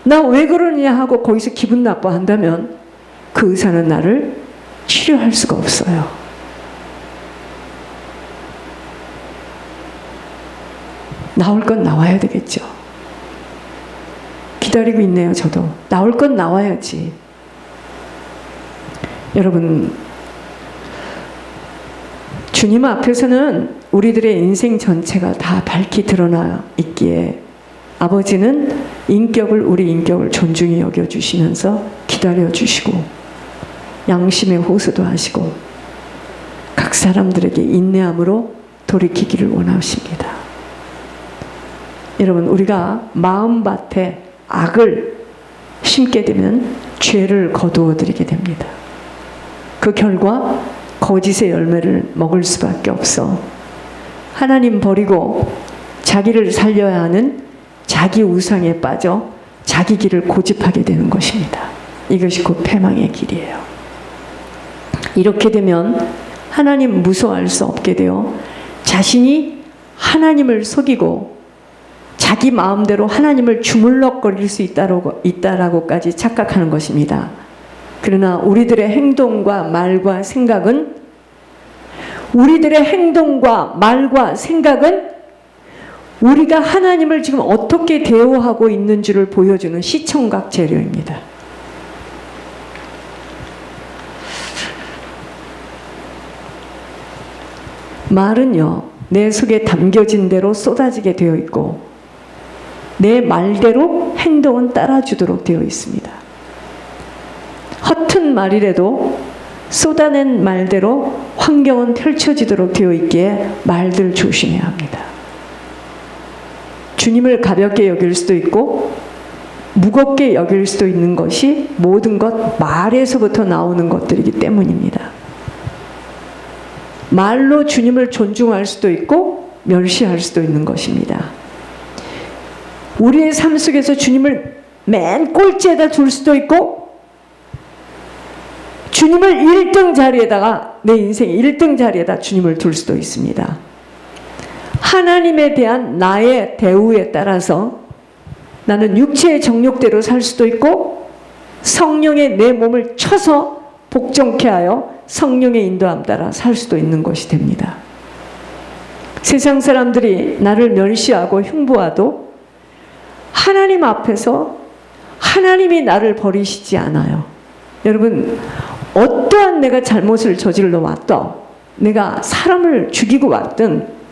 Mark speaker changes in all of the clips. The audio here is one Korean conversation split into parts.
Speaker 1: 나 왜 그러냐 하고 거기서 기분 나빠한다면 그 의사는 나를 치료할 수가 없어요. 나올 건 나와야 되겠죠. 기다리고 있네요. 저도 나올 건 나와야지. 여러분, 주님 앞에서는 우리들의 인생 전체가 다 밝히 드러나 있기에 아버지는 우리 인격을 존중히 여겨주시면서 기다려주시고 양심의 호소도 하시고 각 사람들에게 인내함으로 돌이키기를 원하십니다. 여러분, 우리가 마음밭에 악을 심게 되면 죄를 거두어 들이게 됩니다. 그 결과 거짓의 열매를 먹을 수밖에 없어 하나님 버리고 자기를 살려야 하는 자기 우상에 빠져 자기 길을 고집하게 되는 것입니다. 이것이 곧 패망의 길이에요. 이렇게 되면 하나님 무서워할 수 없게 되어 자신이 하나님을 속이고 자기 마음대로 하나님을 주물럭거릴 수 있다라고까지 착각하는 것입니다. 그러나 우리들의 행동과 말과 생각은 우리가 하나님을 지금 어떻게 대우하고 있는지를 보여주는 시청각 재료입니다. 말은요, 내 속에 담겨진 대로 쏟아지게 되어 있고 내 말대로 행동은 따라주도록 되어 있습니다. 허튼 말이라도 쏟아낸 말대로 환경은 펼쳐지도록 되어 있기에 말들 조심해야 합니다. 주님을 가볍게 여길 수도 있고 무겁게 여길 수도 있는 것이 모든 것 말에서부터 나오는 것들이기 때문입니다. 말로 주님을 존중할 수도 있고 멸시할 수도 있는 것입니다. 우리의 삶 속에서 주님을 맨 꼴찌에다 둘 수도 있고 주님을 1등 자리에다가 내 인생의 1등 자리에다 주님을 둘 수도 있습니다. 하나님에 대한 나의 대우에 따라서 나는 육체의 정욕대로 살 수도 있고 성령의 내 몸을 쳐서 복종케 하여 성령의 인도함 따라 살 수도 있는 것이 됩니다. 세상 사람들이 나를 멸시하고 흉보아도 하나님 앞에서 하나님이 나를 버리시지 않아요. 여러분, 어떠한 내가 잘못을 저질러 왔던, 내가 사람을 죽이고 왔든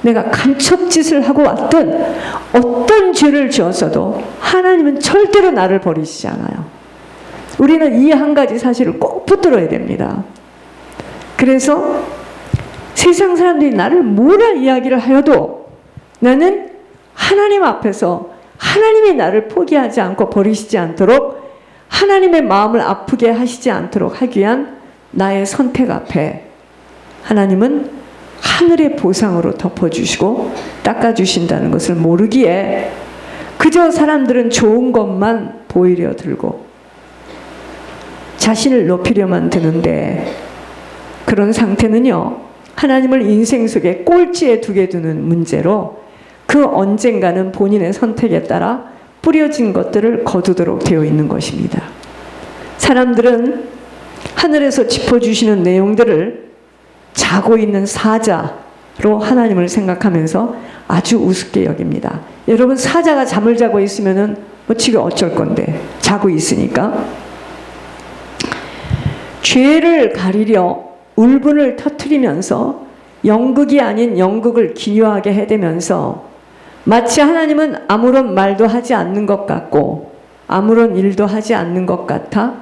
Speaker 1: 내가 간첩짓을 하고 왔든 어떤 죄를 지었어도 하나님은 절대로 나를 버리시지 않아요. 우리는 이 한 가지 사실을 꼭 붙들어야 됩니다. 그래서 세상 사람들이 나를 뭐라 이야기를 하여도 나는 하나님 앞에서 하나님이 나를 포기하지 않고 버리시지 않도록 하나님의 마음을 아프게 하시지 않도록 하기 위한 나의 선택 앞에 하나님은 하늘의 보상으로 덮어주시고 닦아주신다는 것을 모르기에 그저 사람들은 좋은 것만 보이려 들고 자신을 높이려만 드는데 그런 상태는요, 하나님을 인생 속에 꼴찌에 두게 두는 문제로 그 언젠가는 본인의 선택에 따라 뿌려진 것들을 거두도록 되어 있는 것입니다. 사람들은 하늘에서 짚어주시는 내용들을 자고 있는 사자로 하나님을 생각하면서 아주 우습게 여깁니다. 여러분, 사자가 잠을 자고 있으면은 뭐 지금 어쩔 건데 자고 있으니까. 죄를 가리려 울분을 터뜨리면서 연극이 아닌 연극을 기묘하게 해대면서 마치 하나님은 아무런 말도 하지 않는 것 같고 아무런 일도 하지 않는 것 같아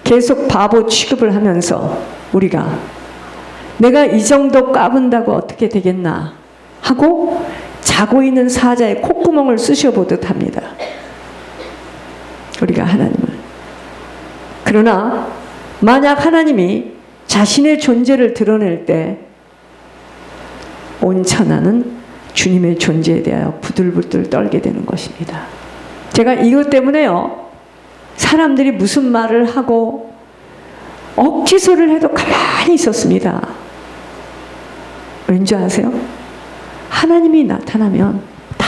Speaker 1: 계속 바보 취급을 하면서 우리가 내가 이 정도 까분다고 어떻게 되겠나 하고 자고 있는 사자의 콧구멍을 쑤셔보듯 합니다. 우리가 하나님을. 그러나 만약 하나님이 자신의 존재를 드러낼 때 온 천하는 주님의 존재에 대하여 부들부들 떨게 되는 것입니다. 제가 이것 때문에요, 사람들이 무슨 말을 하고 억지소를 해도 가만히 있었습니다. 왠지 아세요? 하나님이 나타나면 다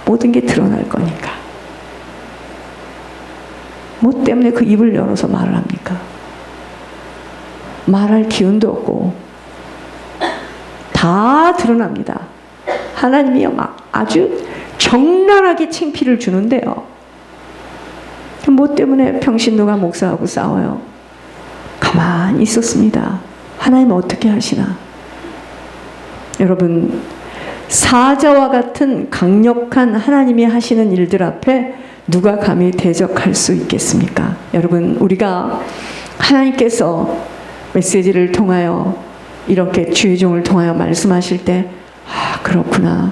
Speaker 1: 모든 게 드러날 거니까. 뭐 때문에 그 입을 열어서 말을 합니까? 말할 기운도 없고 다 드러납니다. 하나님이요 막 아주 적나라하게 창피를 주는데요. 뭐 때문에 평신도가 목사하고 싸워요? 가만히 있었습니다. 하나님은 어떻게 하시나? 여러분, 사자와 같은 강력한 하나님이 하시는 일들 앞에 누가 감히 대적할 수 있겠습니까? 여러분, 우리가 하나님께서 메시지를 통하여 이렇게 주의 종을 통하여 말씀하실 때 아, 그렇구나.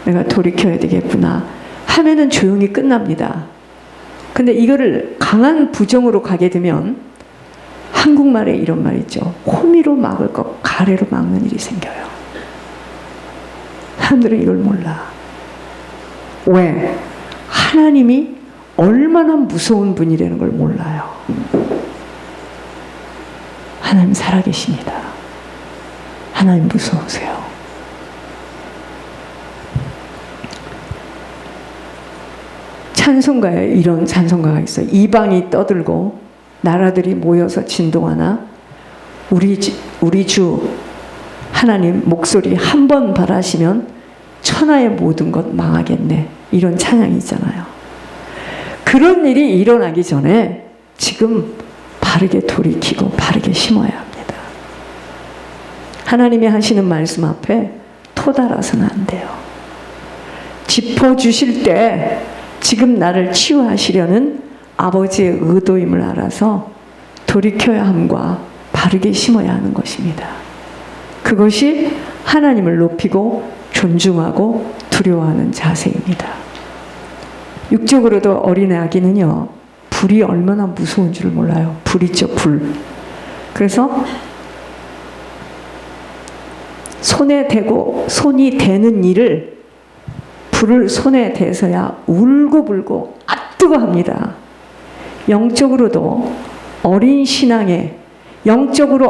Speaker 1: 내가 돌이켜야 되겠구나. 하면은 조용히 끝납니다. 근데 이거를 강한 부정으로 가게 되면 한국말에 이런 말 있죠. 호미로 막을 것 가래로 막는 일이 생겨요. 사람들은 이걸 몰라. 왜? 하나님이 얼마나 무서운 분이라는 걸 몰라요. 하나님 살아계십니다. 하나님 무서우세요. 찬송가에 이런 찬송가가 있어요. 이방이 떠들고 나라들이 모여서 진동하나 우리 주 하나님 목소리 한 번 바라시면 천하의 모든 것 망하겠네. 이런 찬양이 있잖아요. 그런 일이 일어나기 전에 지금 바르게 돌이키고 바르게 심어야 합니다. 하나님이 하시는 말씀 앞에 토달아서는 안 돼요. 짚어주실 때 지금 나를 치유하시려는 아버지의 의도임을 알아서 돌이켜야 함과 바르게 심어야 하는 것입니다. 그것이 하나님을 높이고 존중하고 두려워하는 자세입니다. 육적으로도 어린 아기는요, 불이 얼마나 무서운 줄 몰라요. 불 있죠, 불. 그래서 손에 대고 손이 대는 일을 불을 손에 대서야 울고불고 뜨거 합니다. 영적으로도 어린 신앙에 영적으로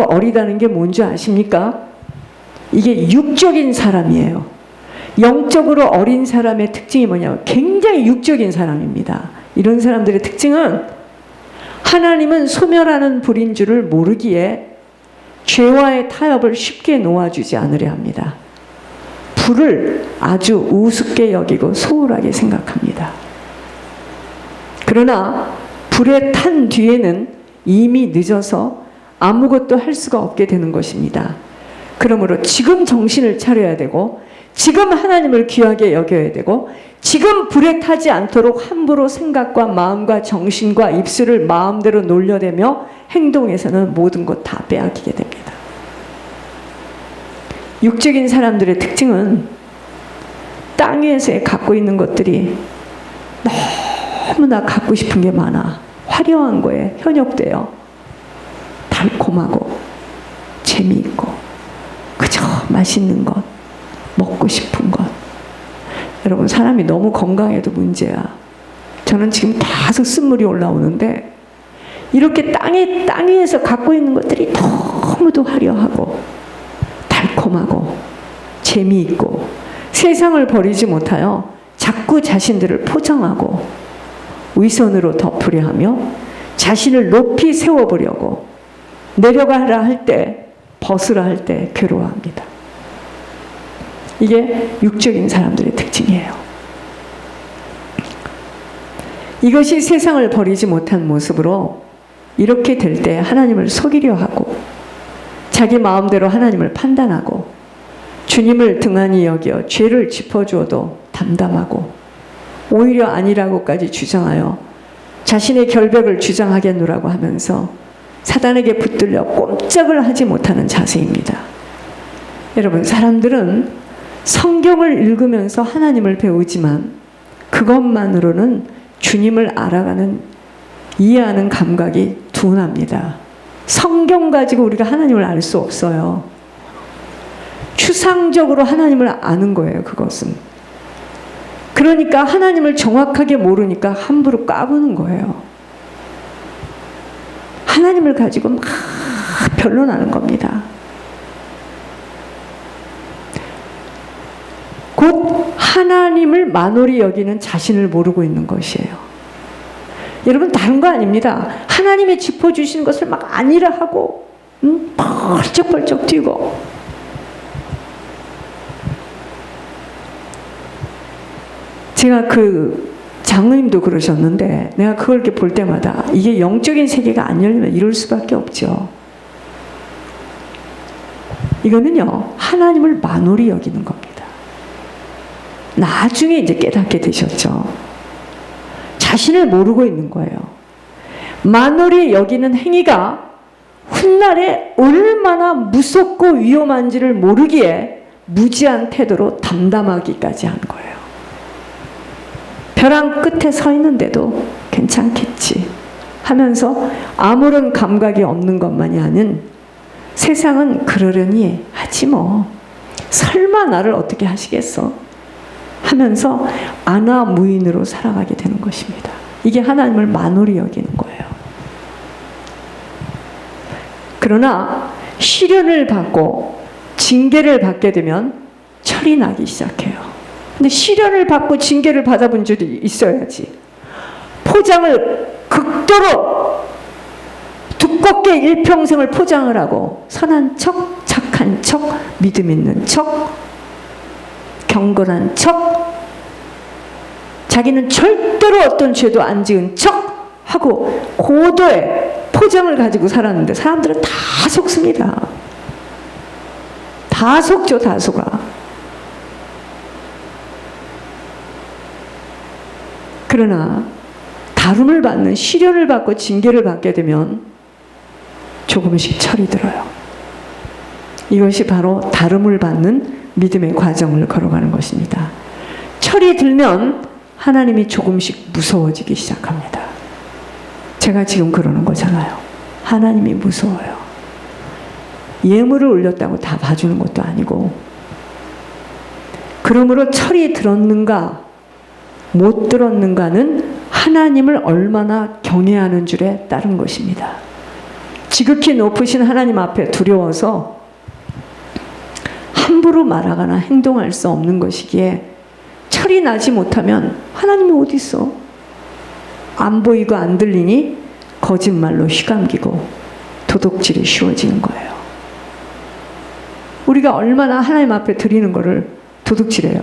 Speaker 1: 어리다는 게 뭔지 아십니까? 이게 육적인 사람이에요. 영적으로 어린 사람의 특징이 뭐냐면 굉장히 육적인 사람입니다. 이런 사람들의 특징은 하나님은 소멸하는 불인 줄을 모르기에 죄와의 타협을 쉽게 놓아주지 않으려 합니다. 불을 아주 우습게 여기고 소홀하게 생각합니다. 그러나 불에 탄 뒤에는 이미 늦어서 아무것도 할 수가 없게 되는 것입니다. 그러므로 지금 정신을 차려야 되고 지금 하나님을 귀하게 여겨야 되고 지금 불에 타지 않도록 함부로 생각과 마음과 정신과 입술을 마음대로 놀려대며 행동에서는 모든 것 다 빼앗기게 됩니다. 육적인 사람들의 특징은 땅 위에서 갖고 있는 것들이 너무나 갖고 싶은 게 많아. 화려한 거에 현혹돼요. 달콤하고 재미있고 그저 맛있는 것, 먹고 싶은 것. 여러분, 사람이 너무 건강해도 문제야. 저는 지금 계속 쓴물이 올라오는데 이렇게 땅 위에서 갖고 있는 것들이 너무도 화려하고 달콤하고 재미있고 세상을 버리지 못하여 자꾸 자신들을 포장하고 위선으로 덮으려 하며 자신을 높이 세워보려고 내려가라 할 때 벗으라 할 때 괴로워합니다. 이게 육적인 사람들의 특징이에요. 이것이 세상을 버리지 못한 모습으로 이렇게 될 때 하나님을 속이려 하고 자기 마음대로 하나님을 판단하고 주님을 등한히 여겨 죄를 짚어주어도 담담하고 오히려 아니라고까지 주장하여 자신의 결백을 주장하겠노라고 하면서 사단에게 붙들려 꼼짝을 하지 못하는 자세입니다. 여러분, 사람들은 성경을 읽으면서 하나님을 배우지만 그것만으로는 주님을 알아가는 이해하는 감각이 둔합니다. 성경 가지고 우리가 하나님을 알 수 없어요. 추상적으로 하나님을 아는 거예요, 그것은. 그러니까 하나님을 정확하게 모르니까 함부로 까부는 거예요. 하나님을 가지고 막 변론하는 겁니다. 곧 하나님을 만홀히 여기는 자신을 모르고 있는 것이에요. 여러분 다른 거 아닙니다. 하나님이 짚어주신 것을 막 아니라 하고 벌쩍벌쩍 뛰고. 제가 그 장로님도 그러셨는데 내가 그걸 이렇게 볼 때마다 이게 영적인 세계가 안 열리면 이럴 수밖에 없죠. 이거는요, 하나님을 만홀히 여기는 겁니다. 나중에 이제 깨닫게 되셨죠. 자신을 모르고 있는 거예요. 만홀히 여기는 행위가 훗날에 얼마나 무섭고 위험한지를 모르기에 무지한 태도로 담담하기까지 한 거예요. 벼랑 끝에 서 있는데도 괜찮겠지 하면서 아무런 감각이 없는 것만이 아닌, 세상은 그러려니 하지 뭐, 설마 나를 어떻게 하시겠어 하면서 안하무인으로 살아가게 되는 것입니다. 이게 하나님을 만홀히 여기는 거예요. 그러나 시련을 받고 징계를 받게 되면 철이 나기 시작해요. 근데 시련을 받고 징계를 받아본 적이 있어야지. 포장을 극도로 두껍게 일평생을 포장을 하고 선한 척, 착한 척, 믿음 있는 척, 경건한 척, 자기는 절대로 어떤 죄도 안 지은 척 하고 고도의 포장을 가지고 살았는데 사람들은 다 속습니다. 다 속죠, 다 속아. 그러나 다름을 받는, 시련을 받고 징계를 받게 되면 조금씩 철이 들어요. 이것이 바로 다름을 받는 믿음의 과정을 걸어가는 것입니다. 철이 들면 하나님이 조금씩 무서워지기 시작합니다. 제가 지금 그러는 거잖아요. 하나님이 무서워요. 예물을 올렸다고 다 봐주는 것도 아니고, 그러므로 철이 들었는가 못 들었는가는 하나님을 얼마나 경외하는 줄에 따른 것입니다. 지극히 높으신 하나님 앞에 두려워서 함부로 말하거나 행동할 수 없는 것이기에 철이 나지 못하면 하나님이 어디 있어? 안 보이고 안 들리니 거짓말로 휘감기고 도둑질이 쉬워지는 거예요. 우리가 얼마나 하나님 앞에 드리는 거를 도둑질해요.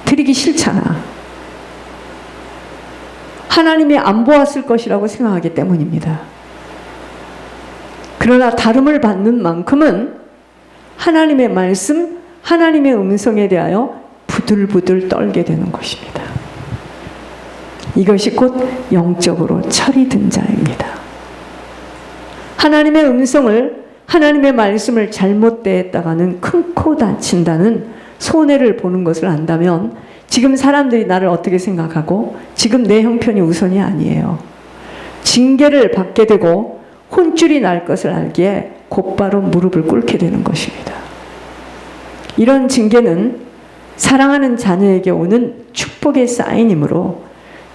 Speaker 1: 드리기 싫잖아. 하나님이 안 보았을 것이라고 생각하기 때문입니다. 그러나 다름을 받는 만큼은 하나님의 말씀, 하나님의 음성에 대하여 부들부들 떨게 되는 것입니다. 이것이 곧 영적으로 철이 든 자입니다. 하나님의 음성을, 하나님의 말씀을 잘못 대했다가는 큰 코 다친다는 손해를 보는 것을 안다면 지금 사람들이 나를 어떻게 생각하고 지금 내 형편이 우선이 아니에요. 징계를 받게 되고 혼쭐이 날 것을 알기에 곧바로 무릎을 꿇게 되는 것입니다. 이런 징계는 사랑하는 자녀에게 오는 축복의 사인이므로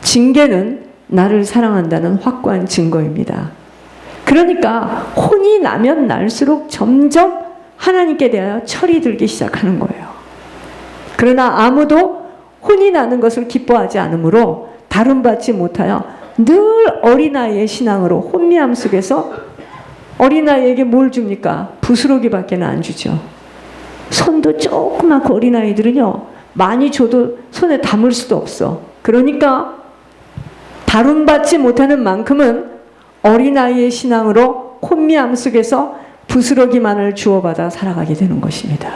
Speaker 1: 징계는 나를 사랑한다는 확고한 증거입니다. 그러니까 혼이 나면 날수록 점점 하나님께 대하여 철이 들기 시작하는 거예요. 그러나 아무도 혼이 나는 것을 기뻐하지 않으므로 다름받지 못하여 늘 어린아이의 신앙으로 혼미함 속에서, 어린아이에게 뭘 줍니까? 부스러기밖에 안 주죠. 손도 조그맣고 어린아이들은요, 많이 줘도 손에 담을 수도 없어. 그러니까 다름받지 못하는 만큼은 어린아이의 신앙으로 혼미함 속에서 부스러기만을 주워받아 살아가게 되는 것입니다.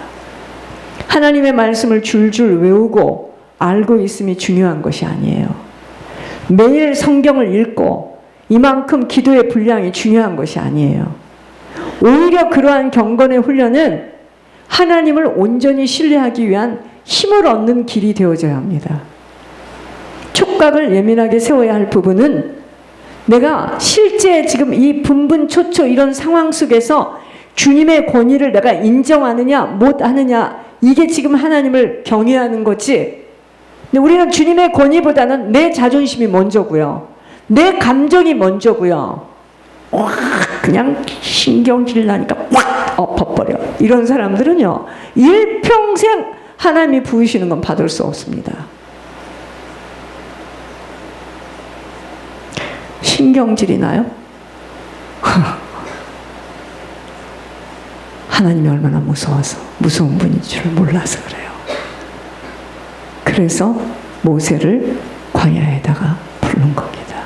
Speaker 1: 하나님의 말씀을 줄줄 외우고 알고 있음이 중요한 것이 아니에요. 매일 성경을 읽고 이만큼 기도의 분량이 중요한 것이 아니에요. 오히려 그러한 경건의 훈련은 하나님을 온전히 신뢰하기 위한 힘을 얻는 길이 되어져야 합니다. 촉각을 예민하게 세워야 할 부분은 내가 실제 지금 이 분분초초 이런 상황 속에서 주님의 권위를 내가 인정하느냐 못하느냐, 이게 지금 하나님을 경외하는 거지. 근데 우리는 주님의 권위보다는 내 자존심이 먼저고요, 내 감정이 먼저고요. 와, 그냥 신경질 나니까 확 엎어버려. 이런 사람들은요, 일평생 하나님이 부으시는 건 받을 수 없습니다. 신경질이 나요? 하나님이 얼마나 무서워서, 무서운 분인 줄 몰라서 그래요. 그래서 모세를 광야에다가 부른 겁니다.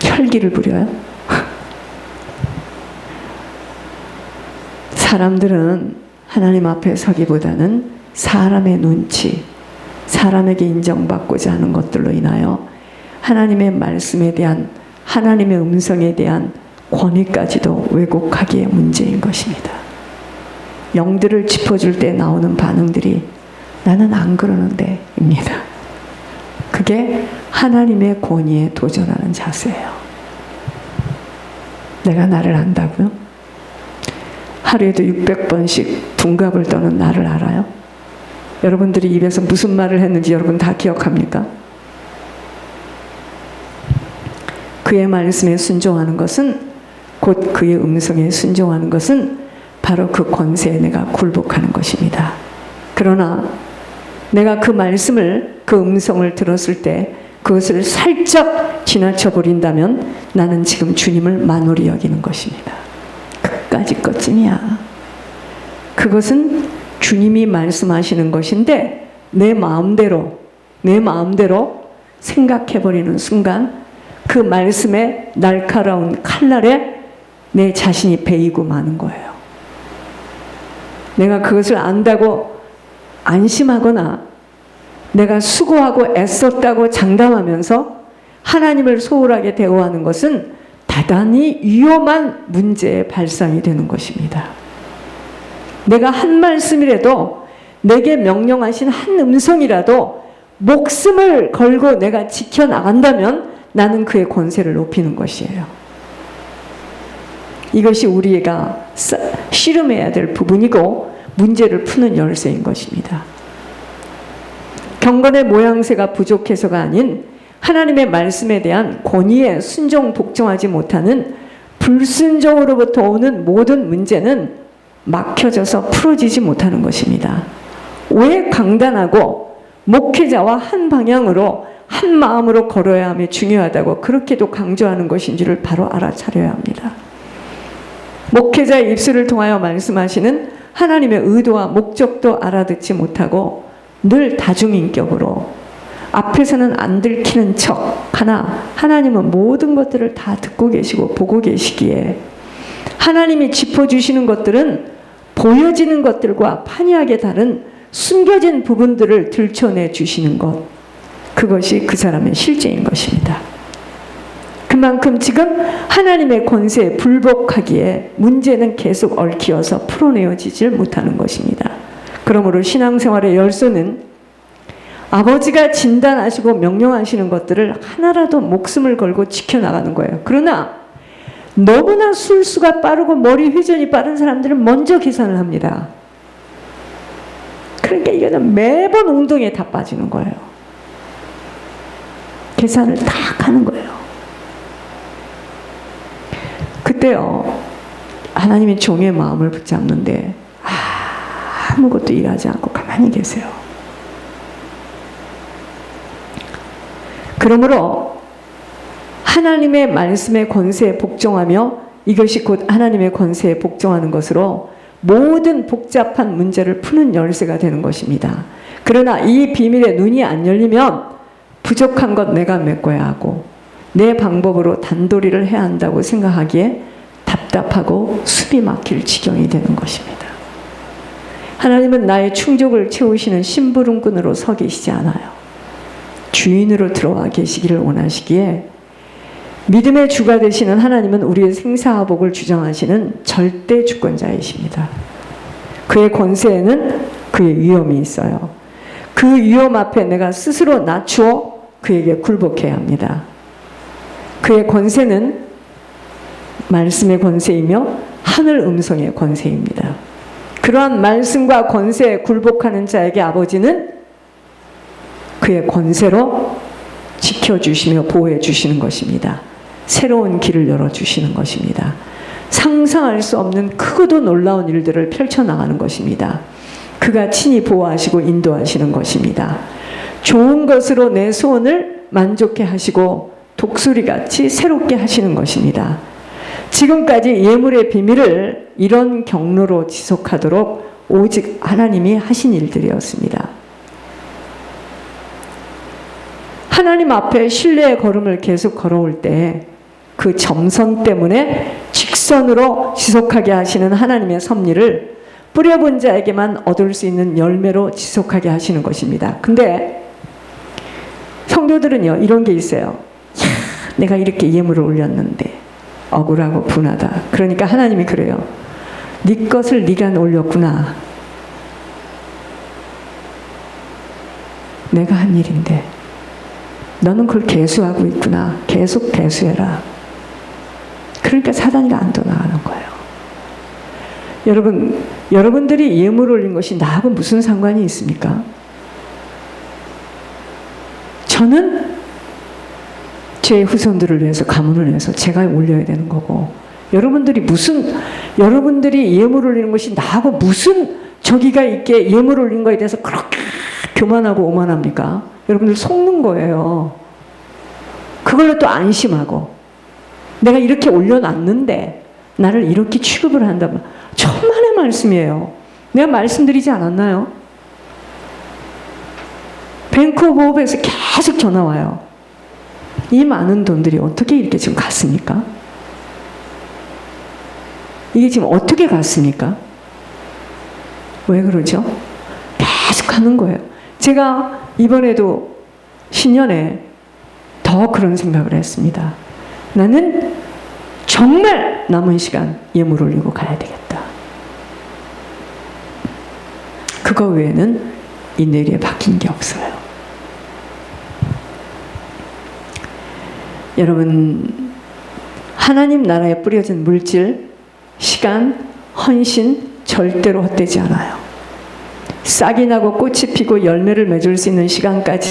Speaker 1: 혈기를 부려요? 사람들은 하나님 앞에 서기보다는 사람의 눈치, 사람에게 인정받고자 하는 것들로 인하여 하나님의 말씀에 대한, 하나님의 음성에 대한 권위까지도 왜곡하기에 문제인 것입니다. 영들을 짚어줄 때 나오는 반응들이 나는 안 그러는데 입니다. 그게 하나님의 권위에 도전하는 자세예요. 내가 나를 안다고요? 하루에도 600번씩 둔갑을 떠는 나를 알아요? 여러분들이 입에서 무슨 말을 했는지 여러분 다 기억합니까? 그의 말씀에 순종하는 것은, 곧 그의 음성에 순종하는 것은 바로 그 권세에 내가 굴복하는 것입니다. 그러나 내가 그 말씀을, 그 음성을 들었을 때 그것을 살짝 지나쳐 버린다면 나는 지금 주님을 만홀히 여기는 것입니다. 그까짓 것쯤이야. 그것은 주님이 말씀하시는 것인데 내 마음대로 생각해버리는 순간 그 말씀의 날카로운 칼날에 내 자신이 베이고 마는 거예요. 내가 그것을 안다고 안심하거나 내가 수고하고 애썼다고 장담하면서 하나님을 소홀하게 대우하는 것은 대단히 위험한 문제의 발상이 되는 것입니다. 내가 한 말씀이라도, 내게 명령하신 한 음성이라도 목숨을 걸고 내가 지켜나간다면 나는 그의 권세를 높이는 것이에요. 이것이 우리가 씨름해야 될 부분이고 문제를 푸는 열쇠인 것입니다. 경건의 모양새가 부족해서가 아닌 하나님의 말씀에 대한 권위에 순종 복종하지 못하는 불순종으로부터 오는 모든 문제는 막혀져서 풀어지지 못하는 것입니다. 왜 강단하고 목회자와 한 방향으로 한 마음으로 걸어야 함이 중요하다고 그렇게도 강조하는 것인지를 바로 알아차려야 합니다. 목회자의 입술을 통하여 말씀하시는 하나님의 의도와 목적도 알아듣지 못하고 늘 다중인격으로 앞에서는 안 들키는 척 하나 하나님은 모든 것들을 다 듣고 계시고 보고 계시기에 하나님이 짚어주시는 것들은 보여지는 것들과 판이하게 다른 숨겨진 부분들을 들춰내 주시는 것, 그것이 그 사람의 실제인 것입니다. 그만큼 지금 하나님의 권세에 불복하기에 문제는 계속 얽히어서 풀어내어지질 못하는 것입니다. 그러므로 신앙생활의 열쇠는 아버지가 진단하시고 명령하시는 것들을 하나라도 목숨을 걸고 지켜나가는 거예요. 그러나 너무나 술수가 빠르고 머리 회전이 빠른 사람들은 먼저 계산을 합니다. 그러니까 이거는 매번 웅덩이에 다 빠지는 거예요. 계산을 딱 하는 거예요. 그때요, 하나님이 종의 마음을 붙잡는데 아무것도 일하지 않고 가만히 계세요. 그러므로 하나님의 말씀의 권세에 복종하며 이것이 곧 하나님의 권세에 복종하는 것으로 모든 복잡한 문제를 푸는 열쇠가 되는 것입니다. 그러나 이 비밀에 눈이 안 열리면 부족한 것 내가 메꿔야 하고 내 방법으로 단도리를 해야 한다고 생각하기에 답답하고 숨이 막힐 지경이 되는 것입니다. 하나님은 나의 충족을 채우시는 심부름꾼으로 서 계시지 않아요. 주인으로 들어와 계시기를 원하시기에 믿음의 주가 되시는 하나님은 우리의 생사화복을 주장하시는 절대 주권자이십니다. 그의 권세에는 그의 위엄이 있어요. 그 위엄 앞에 내가 스스로 낮추어 그에게 굴복해야 합니다. 그의 권세는 말씀의 권세이며 하늘 음성의 권세입니다. 그러한 말씀과 권세에 굴복하는 자에게 아버지는 그의 권세로 지켜주시며 보호해 주시는 것입니다. 새로운 길을 열어주시는 것입니다. 상상할 수 없는 크고도 놀라운 일들을 펼쳐나가는 것입니다. 그가 친히 보호하시고 인도하시는 것입니다. 좋은 것으로 내 소원을 만족해 하시고 독수리같이 새롭게 하시는 것입니다. 지금까지 예물의 비밀을 이런 경로로 지속하도록 오직 하나님이 하신 일들이었습니다. 하나님 앞에 신뢰의 걸음을 계속 걸어올 때 그 점선 때문에 직선으로 지속하게 하시는 하나님의 섭리를 뿌려본 자에게만 얻을 수 있는 열매로 지속하게 하시는 것입니다. 근데 성도들은요, 이런 게 있어요. 내가 이렇게 예물을 올렸는데 억울하고 분하다. 그러니까 하나님이 그래요. 네 것을 네가 올렸구나. 내가 한 일인데 너는 그걸 계수하고 있구나. 계속 계수해라. 그러니까 사단이 안 더 나가는 거예요. 여러분들이 예물 올린 것이 나하고 무슨 상관이 있습니까? 저는 제 후손들을 위해서, 가문을 위해서 제가 올려야 되는 거고, 여러분들이 예물 올리는 것이 나하고 무슨 저기가 있게 예물 올린 거에 대해서 그렇게 교만하고 오만합니까? 여러분들 속는 거예요. 그걸로 또 안심하고, 내가 이렇게 올려놨는데 나를 이렇게 취급을 한다면, 천만의 말씀이에요. 내가 말씀드리지 않았나요? 뱅크 오브 호프에서 계속 전화 와요. 이 많은 돈들이 어떻게 이렇게 지금 갔습니까? 이게 지금 어떻게 갔습니까? 왜 그러죠? 계속 하는 거예요. 제가 이번에도 신년에 더 그런 생각을 했습니다. 나는 정말 남은 시간 예물 올리고 가야 되겠다. 그거 외에는 이 내리에 바뀐 게 없어요. 여러분, 하나님 나라에 뿌려진 물질, 시간, 헌신 절대로 헛되지 않아요. 싹이 나고 꽃이 피고 열매를 맺을 수 있는 시간까지